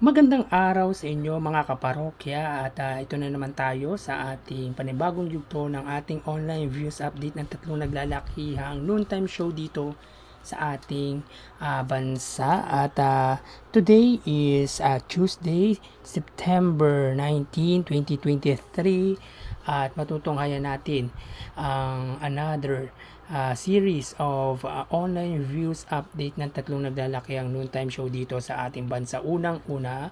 Magandang araw sa inyo mga kaparokya at ito na naman tayo sa ating panibagong yugto ng ating online views update ng tatlong naglalakihang noontime show dito sa ating bansa. At today is Tuesday, September 19, 2023 at matutunghayan natin ang another series of online views update ng tatlong naglalakihang noontime show dito sa ating bansa. Unang-una,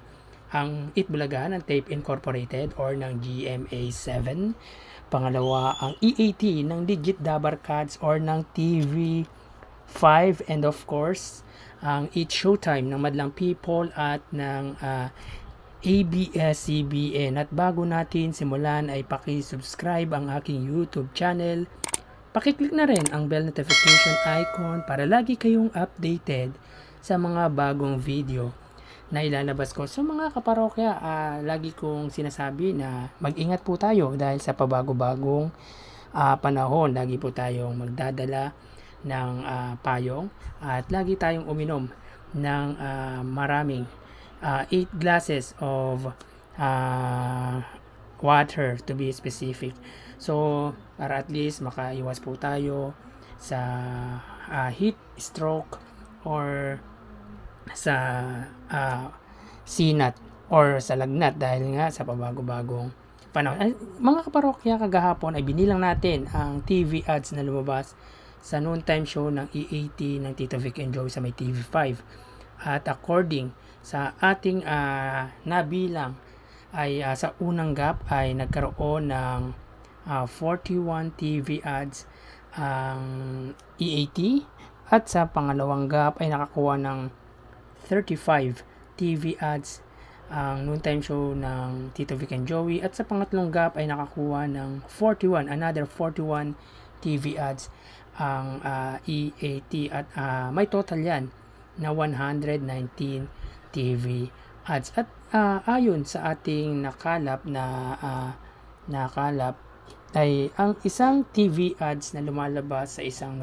ang Itbulaga ng Tape Incorporated or ng GMA7. Pangalawa, ang EAT ng Digit Dabarkads or ng TV5. And of course, ang It's Showtime ng Madlang People at ng ABS-CBN. At bago natin simulan ay paki-subscribe ang aking YouTube channel. Paki-click na rin ang bell notification icon para lagi kayong updated sa mga bagong video na ilalabas ko. So mga kaparokya, lagi kong sinasabi na mag-ingat po tayo dahil sa pabago-bagong panahon. Lagi po tayong magdadala ng payong at lagi tayong uminom ng maraming 8 glasses of water to be specific. So para at least makaiwas po tayo sa heat stroke or sa sinat or sa lagnat dahil nga sa pabago-bagong panahon. Mga kaparokya, kagahapon ay binilang natin ang TV ads na lumabas sa noontime show ng EAT ng Tito Vic and Joey sa may TV5. At according sa ating nabilang ay sa unang gap ay nagkaroon ng 41 TV ads ang EAT at sa pangalawang gap ay nakakuha ng 35 TV ads ang noontime show ng Tito Vic and Joey at sa pangatlong gap ay nakakuha ng 41 TV ads ang EAT at may total yan na 119 TV ads. At ayon sa ating nakalap ay ang isang TV ads na lumalabas sa isang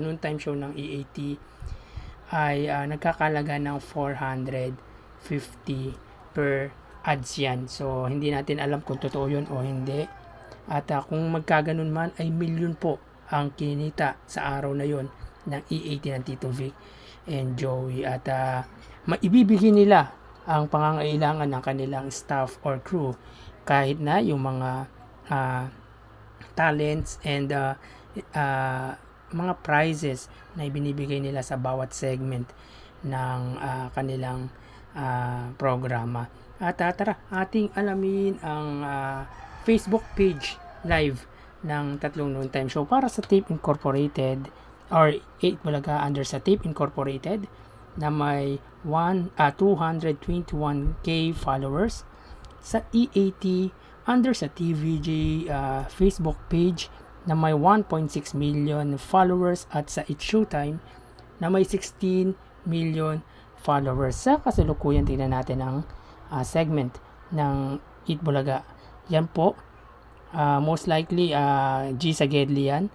noontime show ng EAT ay nagkakalaga ng 450 per ads yan. So hindi natin alam kung totoo yun o hindi. At kung magkaganon man ay milyon po ang kinita sa araw na yon ng EAT ng Tito Vic and Joey. At maibibigay nila ang pangangailangan ng kanilang staff or crew kahit na yung mga talents and mga prizes na ibinibigay nila sa bawat segment ng kanilang programa. At tara, ating alamin ang Facebook page live ng tatlong noontime show para sa Tape Incorporated or 8 Bulaga under sa Tape Incorporated na may 221k followers. Sa EAT under sa TVJ Facebook page na may 1.6 million followers at sa It's Showtime na may 16 million followers. Sa kasalukuyan, tingnan natin ang segment ng Eat Bulaga. Yan po, most likely G sa Gedli yan.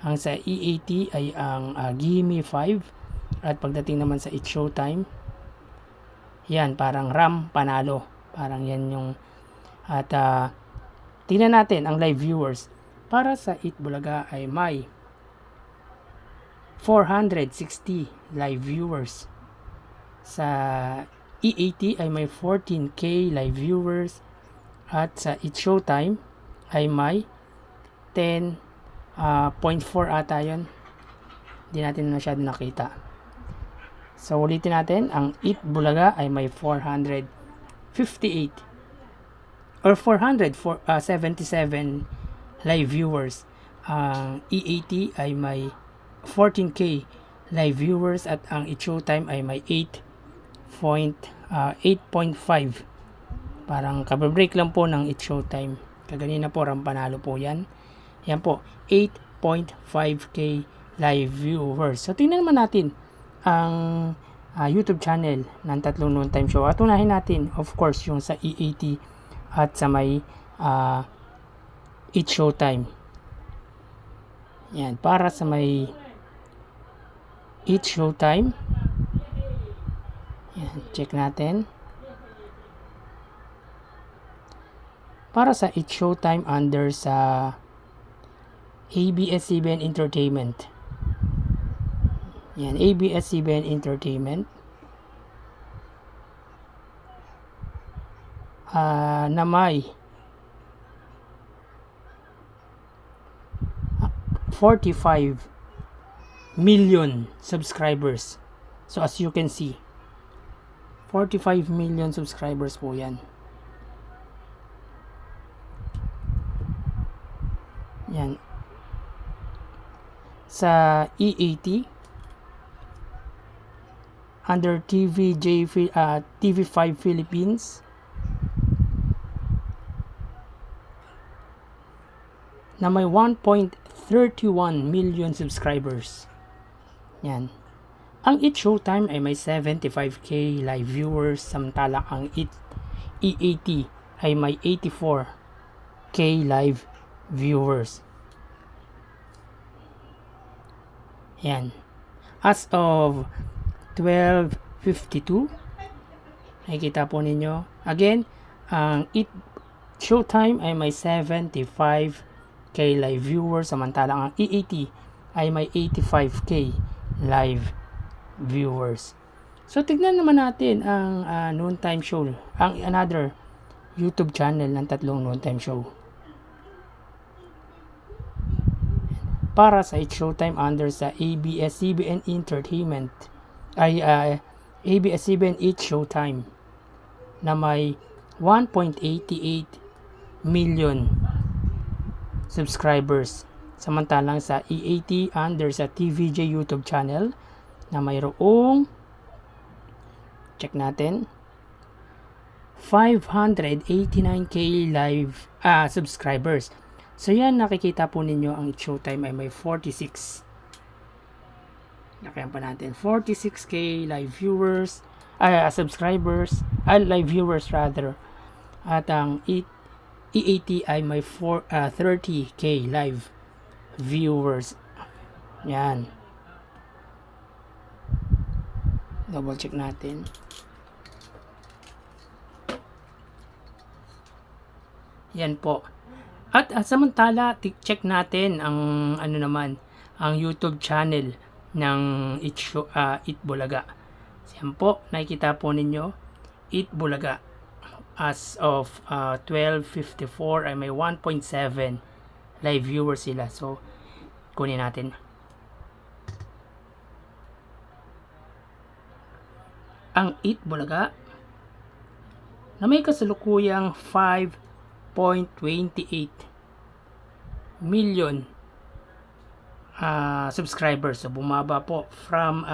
Ang sa EAT ay ang Gimme 5 at pagdating naman sa It's Showtime, yan parang Ram Panalo, parang yan yung. At tingnan natin ang live viewers. Para sa Eat Bulaga ay may 460 live viewers. Sa EAT ay may 14k live viewers. At sa It's Showtime ay may 10.4 ata yun. Hindi natin masyado nakita. So ulitin natin, ang Eat Bulaga ay may 458 or 477 live viewers. Ang EAT ay may 14k live viewers at ang It's Showtime ay may 8.5. Parang kababreak lang po ng It's Showtime. Kaganina po, Rampanalo po yan. Yan po, 8.5k live viewers. So tingnan naman natin ang YouTube channel ng tatlong noontime show. At unahin natin, of course, yung sa EAT at sa may It's Showtime. Yan, para sa may It's Showtime. Yan, check natin. para sa It's Showtime under sa ABS-CBN Entertainment. Yan, ABS-CBN Entertainment. Na may 45 million subscribers. So as you can see, 45 million subscribers po yan. Yan. Sa EAT, under TV5 Philippines, na may 1.31 million subscribers. Yan. Ang It's Showtime ay may 75k live viewers, samantala ang EAT ay may 84k live viewers. Yan. As of 12:52, nakikita po ninyo. Again, ang It's Showtime ay may 75k live viewers, samantalang ang EAT ay may 85k live viewers. So tignan naman natin ang noontime show, ang another YouTube channel ng tatlong noontime show. Para sa It's Showtime under sa ABS-CBN Entertainment ay ABS-CBN It's Showtime na may 1.88 million subscribers, samantalang sa EAT under sa TVJ YouTube channel na mayroong, check natin, 589k live subscribers. So yan, nakikita po ninyo ang It's Showtime ay may 46. Lakayan pa natin, 46k live viewers, subscribers, live viewers rather. At ang EAT ay may 30k live viewers. Yan. Double check natin. Yan po. At samantala, check natin ang ano naman, ang YouTube channel ng It's Bulaga. Yan po, nakikita po ninyo, It's Bulaga. As of 12:54 ay may 1.7 live viewers sila. So, kunin natin. Ang It's Bulaga na may kasalukuyang 5.28 million subscribers. So bumaba po from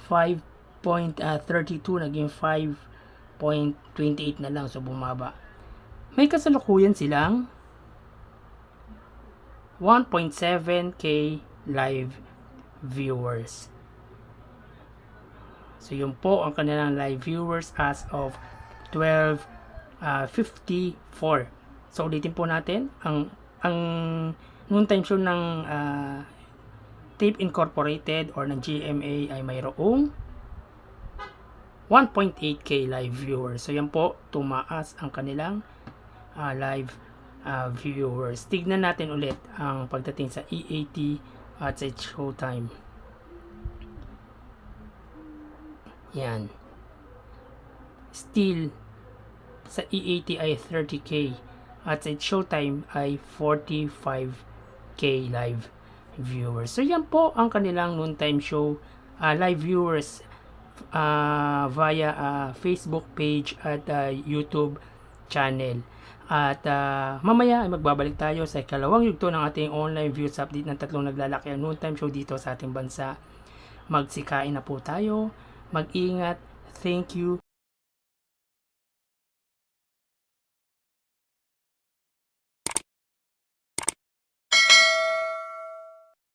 5.32 naging 5.28 na lang. So bumaba. May kasalukuyan silang 1.7k live viewers. So yun po ang kanilang live viewers as of 12:54. So ulitin po natin ang noontime show ng Tape Incorporated or ng GMA ay mayroong 1.8k live viewers. So yan po, tumaas ang kanilang live viewers. Tignan natin ulit ang pagdating sa EAT at sa It's Showtime. Yan. Still sa EAT ay 30k at sa It's Showtime ay 45k live viewers. So yan po ang kanilang noontime show live viewers via Facebook page at YouTube channel. At mamaya ay magbabalik tayo sa ikalawang yugto ng ating online views update ng tatlong naglalaki ang noontime show dito sa ating bansa. Magsikain na po tayo. Mag-ingat. Thank you.